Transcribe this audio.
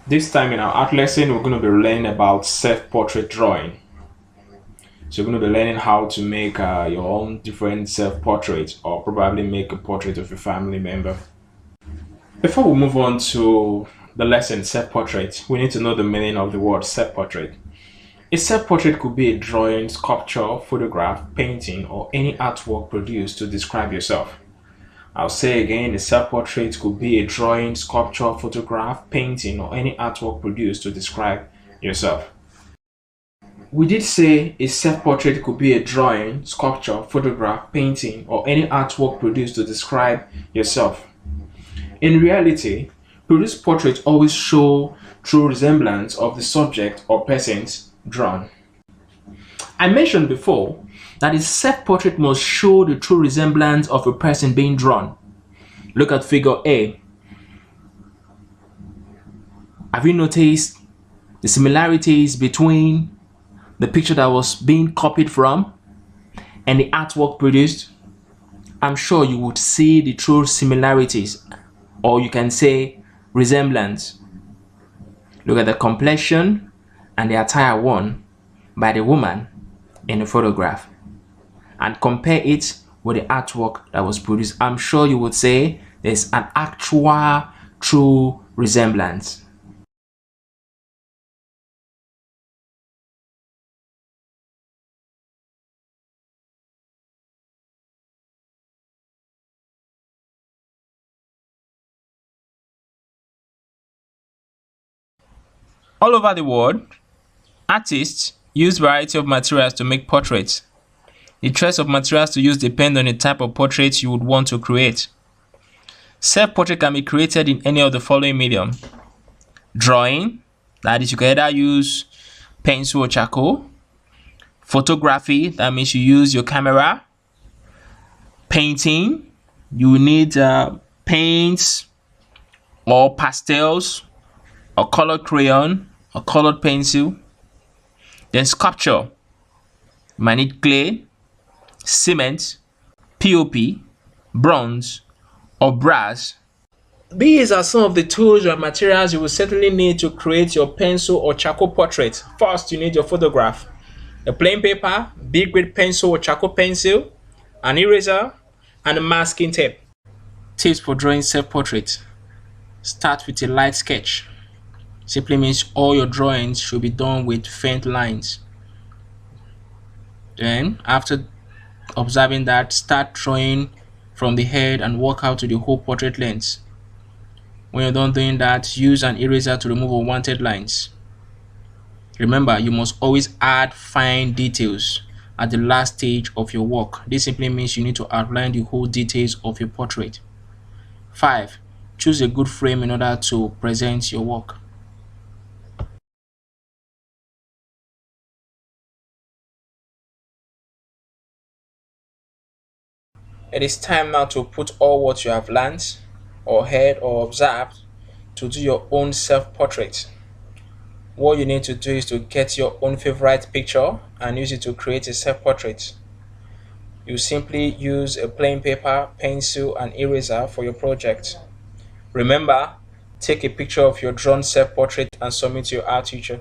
This time in our art lesson, we're going to be learning about self-portrait drawing. So you're going to be learning how to make your own different self-portraits or probably make a portrait of a family member. Before we move on to the lesson self-portrait, we need to know the meaning of the word self-portrait. A self-portrait could be a drawing, sculpture, photograph, painting, or any artwork produced to describe yourself. I'll say again, a self-portrait could be a drawing, sculpture, photograph, painting, or any artwork produced to describe yourself. We did say a self-portrait could be a drawing, sculpture, photograph, painting, or any artwork produced to describe yourself. In reality, produced portraits always show true resemblance of the subject or persons drawn. I mentioned before that a self-portrait must show the true resemblance of a person being drawn. Look at figure A. Have you noticed the similarities between the picture that was being copied from and the artwork produced? I'm sure you would see the true similarities, or you can say resemblance. Look at the complexion and the attire worn by the woman in the photograph and compare it with the artwork that was produced. I'm sure you would say there's an actual true resemblance. All over the world, artists use variety of materials to make portraits. The choice of materials to use depend on the type of portrait you would want to create. Self-portrait can be created in any of the following medium. Drawing, that is, you can either use pencil or charcoal. Photography, that means you use your camera. Painting, you need paints or pastels or colored crayon or colored pencil. Then sculpture, you might need clay, cement, POP, bronze, or brass. These are some of the tools or materials you will certainly need to create your pencil or charcoal portrait. First, you need your photograph, a plain paper, big grade pencil or charcoal pencil, an eraser, and a masking tape. Tips for drawing self-portrait. Start with a light sketch. Simply means all your drawings should be done with faint lines. Then, after observing that, start drawing from the head and work out to the whole portrait length. When you're done doing that, use an eraser to remove unwanted lines. Remember, you must always add fine details at the last stage of your work. This simply means you need to outline the whole details of your portrait. 5. Choose a good frame in order to present your work. It is time now to put all what you have learned or heard or observed to do your own self-portrait. What you need to do is to get your own favorite picture and use it to create a self-portrait. You simply use a plain paper, pencil, and eraser for your project. Remember, take a picture of your drawn self-portrait and submit to your art teacher.